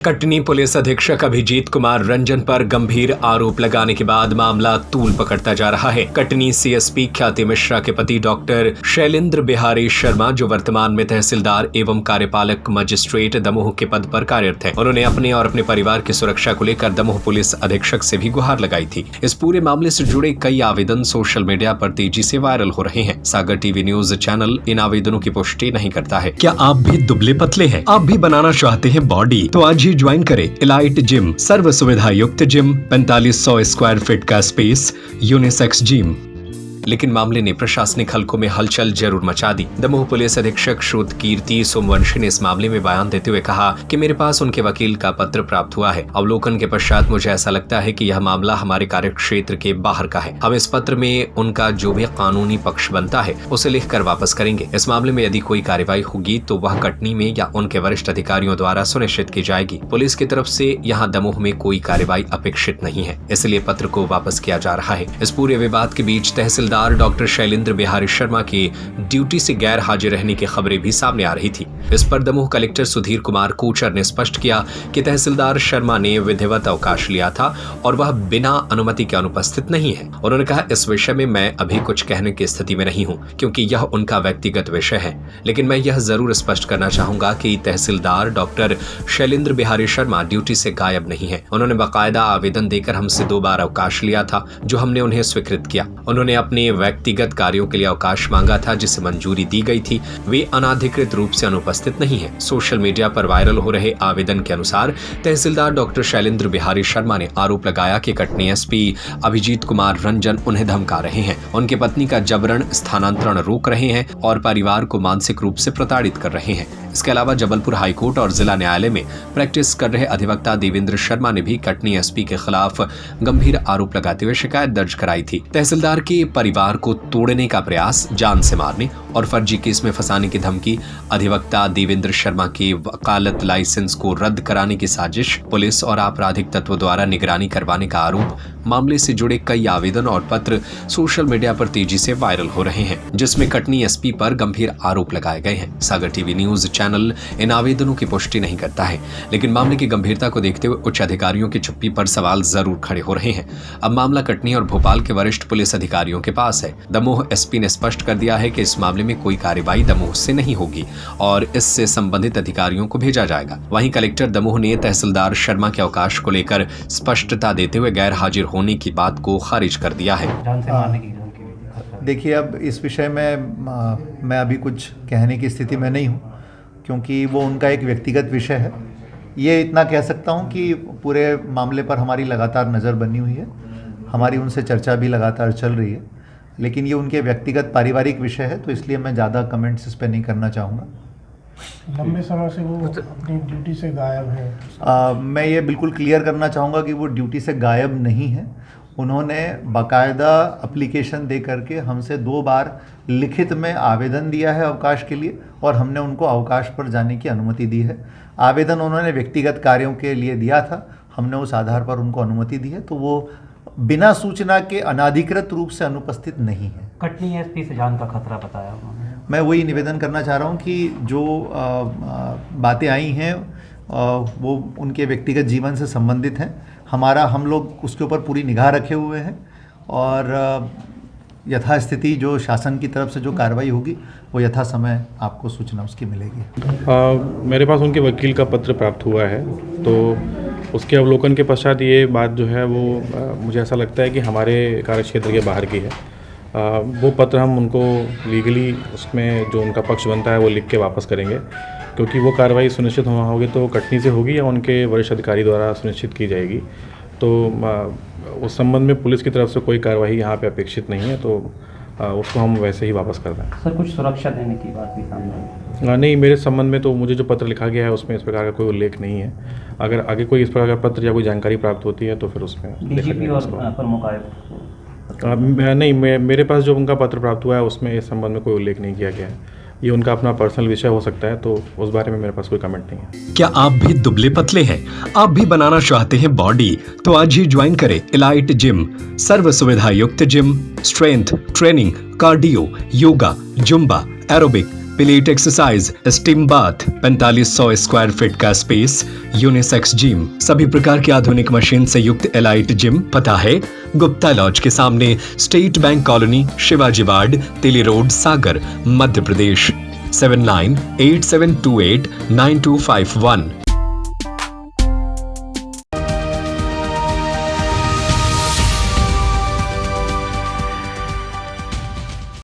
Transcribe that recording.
Katni police अधीक्षक अभिजीत कुमार रंजन पर गंभीर आरोप लगाने के बाद मामला तूल पकड़ता जा रहा है। कटनी सीएसपी ख्याति मिश्रा के पति डॉक्टर शैलेंद्र बिहारी शर्मा, जो वर्तमान में तहसीलदार एवं कार्यपालक मजिस्ट्रेट दमोह के पद पर कार्यरत है, उन्होंने अपने और अपने परिवार की सुरक्षा को लेकर दमोह पुलिस अधीक्षक से भी गुहार लगाई थी। इस पूरे मामले से जुड़े कई आवेदन सोशल मीडिया पर तेजी से वायरल हो रहे हैं। सागर टीवी न्यूज चैनल इन आवेदनों की पुष्टि नहीं करता है। क्या आप भी दुबले पतले हैं? आप भी बनाना चाहते हैं बॉडी? तो आज ज्वाइन करें इलाइट जिम, सर्व सुविधा युक्त जिम, 4500 स्क्वायर फीट का स्पेस, यूनिसेक्स जिम। लेकिन मामले ने प्रशासनिक हलकों में हलचल जरूर मचा दी। दमोह पुलिस अधीक्षक श्रुत कीर्ति सोमवंशी ने इस मामले में बयान देते हुए कहा कि मेरे पास उनके वकील का पत्र प्राप्त हुआ है। अवलोकन के पश्चात मुझे ऐसा लगता है कि यह मामला हमारे कार्यक्षेत्र के बाहर का है। हम इस पत्र में उनका जो भी कानूनी पक्ष बनता है उसे लिखकर वापस करेंगे। इस मामले में यदि कोई कार्रवाई होगी तो वह कटनी में या उनके वरिष्ठ अधिकारियों द्वारा सुनिश्चित की जाएगी। पुलिस की तरफ से यहाँ दमोह में कोई कार्रवाई अपेक्षित नहीं है, इसलिए पत्र को वापस किया जा रहा है। इस पूरे विवाद के बीच तहसीलदार डॉक्टर शैलेंद्र बिहारी शर्मा की ड्यूटी से गैर हाजिर रहने की खबरें भी सामने आ रही थी। इस पर दमोह कलेक्टर सुधीर कुमार कोचर ने स्पष्ट किया कि तहसीलदार शर्मा ने विधिवत अवकाश लिया था और वह बिना अनुमति के अनुपस्थित नहीं है। उन्होंने कहा, इस विषय में मैं अभी कुछ कहने की स्थिति में नहीं हूं, क्योंकि यह उनका व्यक्तिगत विषय है। लेकिन मैं यह जरूर स्पष्ट करना चाहूंगा कि तहसीलदार डॉक्टर शैलेंद्र बिहारी शर्मा ड्यूटी से गायब नहीं है। उन्होंने बाकायदा आवेदन देकर हमसे 2 बार अवकाश लिया था, जो हमने उन्हें स्वीकृत किया। उन्होंने अपने व्यक्तिगत कार्यों के लिए अवकाश मांगा था, जिसे मंजूरी दी गई थी। वे अनाधिकृत रूप से अनुपस्थित नहीं है। सोशल मीडिया पर वायरल हो रहे आवेदन के अनुसार तहसीलदार डॉक्टर शैलेंद्र बिहारी शर्मा ने आरोप लगाया कि कटनी एसपी अभिजीत कुमार रंजन उन्हें धमका रहे हैं, उनकी पत्नी का जबरन स्थानांतरण रोक रहे हैं और परिवार को मानसिक रूप से प्रताड़ित कर रहे हैं। इसके अलावा जबलपुर हाईकोर्ट और जिला न्यायालय में प्रैक्टिस कर रहे अधिवक्ता देवेंद्र शर्मा ने भी कटनी एसपी के खिलाफ गंभीर आरोप लगाते हुए शिकायत दर्ज कराई थी। तहसीलदार के परिवार को तोड़ने का प्रयास, जान से मारने और फर्जी केस में फंसाने की धमकी, अधिवक्ता देवेंद्र शर्मा के वकालत लाइसेंस को रद्द कराने की साजिश, पुलिस और आपराधिक तत्व द्वारा निगरानी करवाने का आरोप, मामले से जुड़े कई आवेदन और पत्र सोशल मीडिया पर तेजी से वायरल हो रहे हैं, जिसमें कटनी एसपी पर गंभीर आरोप लगाए गए हैं। सागर टीवी न्यूज चैनल इन आवेदनों की पुष्टि नहीं करता है, लेकिन मामले की गंभीरता को देखते हुए उच्च अधिकारियों की चुप्पी पर सवाल जरूर खड़े हो रहे हैं। अब मामला कटनी और भोपाल के वरिष्ठ पुलिस अधिकारियों के पास है। दमोह एसपी ने स्पष्ट कर दिया है कि इस मामले में कोई कार्रवाई दमोह से नहीं होगी और इससे संबंधित अधिकारियों को भेजा जाएगा। वहीं कलेक्टर दमोह ने तहसीलदार शर्मा के अवकाश को लेकर स्पष्टता देते हुए गैर हाजिर होने की बात को खारिज कर दिया है। देखिए, अब इस विषय में मैं अभी कुछ कहने की स्थिति में नहीं हूँ, क्योंकि वो उनका एक व्यक्तिगत विषय है। ये इतना कह सकता हूँ कि पूरे मामले पर हमारी लगातार नज़र बनी हुई है, हमारी उनसे चर्चा भी लगातार चल रही है, लेकिन ये उनके व्यक्तिगत पारिवारिक विषय है, तो इसलिए मैं ज़्यादा कमेंट्स इस पर नहीं करना चाहूँगा। लंबे समय से वो अपनी ड्यूटी से गायब है। मैं ये बिल्कुल क्लियर करना चाहूँगा कि वो ड्यूटी से गायब नहीं है। उन्होंने बाकायदा एप्लीकेशन दे करके हमसे 2 बार लिखित में आवेदन दिया है अवकाश के लिए, और हमने उनको अवकाश पर जाने की अनुमति दी है। आवेदन उन्होंने व्यक्तिगत कार्यों के लिए दिया था, हमने उस आधार पर उनको अनुमति दी है, तो वो बिना सूचना के अनाधिकृत रूप से अनुपस्थित नहीं है। कटनी एसपी से जान का खतरा बताया उन्होंने। मैं वही निवेदन करना चाह रहा हूँ कि जो बातें आई हैं वो उनके व्यक्तिगत जीवन से संबंधित हैं। हम लोग उसके ऊपर पूरी निगाह रखे हुए हैं और यथास्थिति जो शासन की तरफ से जो कार्रवाई होगी वो यथा समय आपको सूचना उसकी मिलेगी। मेरे पास उनके वकील का पत्र प्राप्त हुआ है, तो उसके अवलोकन के पश्चात ये बात जो है वो मुझे ऐसा लगता है कि हमारे कार्यक्षेत्र के बाहर की है। वो पत्र हम उनको लीगली उसमें जो उनका पक्ष बनता है वो लिख के वापस करेंगे, क्योंकि वो कार्रवाई सुनिश्चित होना होगी तो कटनी से होगी या उनके वरिष्ठ अधिकारी द्वारा सुनिश्चित की जाएगी। तो उस संबंध में पुलिस की तरफ से कोई कार्रवाई यहाँ पे अपेक्षित नहीं है, तो उसको हम वैसे ही वापस कर दें। सर, कुछ सुरक्षा देने की बात भी सामने आई? नहीं, मेरे संबंध में तो मुझे जो पत्र लिखा गया है उसमें इस प्रकार का कोई उल्लेख नहीं है। अगर आगे कोई इस प्रकार का पत्र या कोई जानकारी प्राप्त होती है तो फिर उसमें डीजीपी और प्रमुख आयुक्त नहीं, मेरे पास जो उनका पत्र प्राप्त हुआ है उसमें इस संबंध में कोई उल्लेख नहीं किया गया है। ये उनका अपना पर्सनल विषय हो सकता है, तो उस बारे में मेरे पास कोई कमेंट नहीं है। क्या आप भी दुबले पतले हैं? आप भी बनाना चाहते हैं बॉडी? तो आज ही ज्वाइन करें इलाइट जिम, सर्व सुविधा युक्त gym, strength training, cardio, yoga, Zumba, aerobic, pellet exercise, steam bath, 4500 square feet का स्पेस, यूनिसेक्स जिम, सभी प्रकार की आधुनिक मशीन से युक्त एलाइट जिम। पता है गुप्ता लॉज के सामने, state bank colony, Shivaji ward, तिली रोड, सागर, मध्य प्रदेश। 7987289251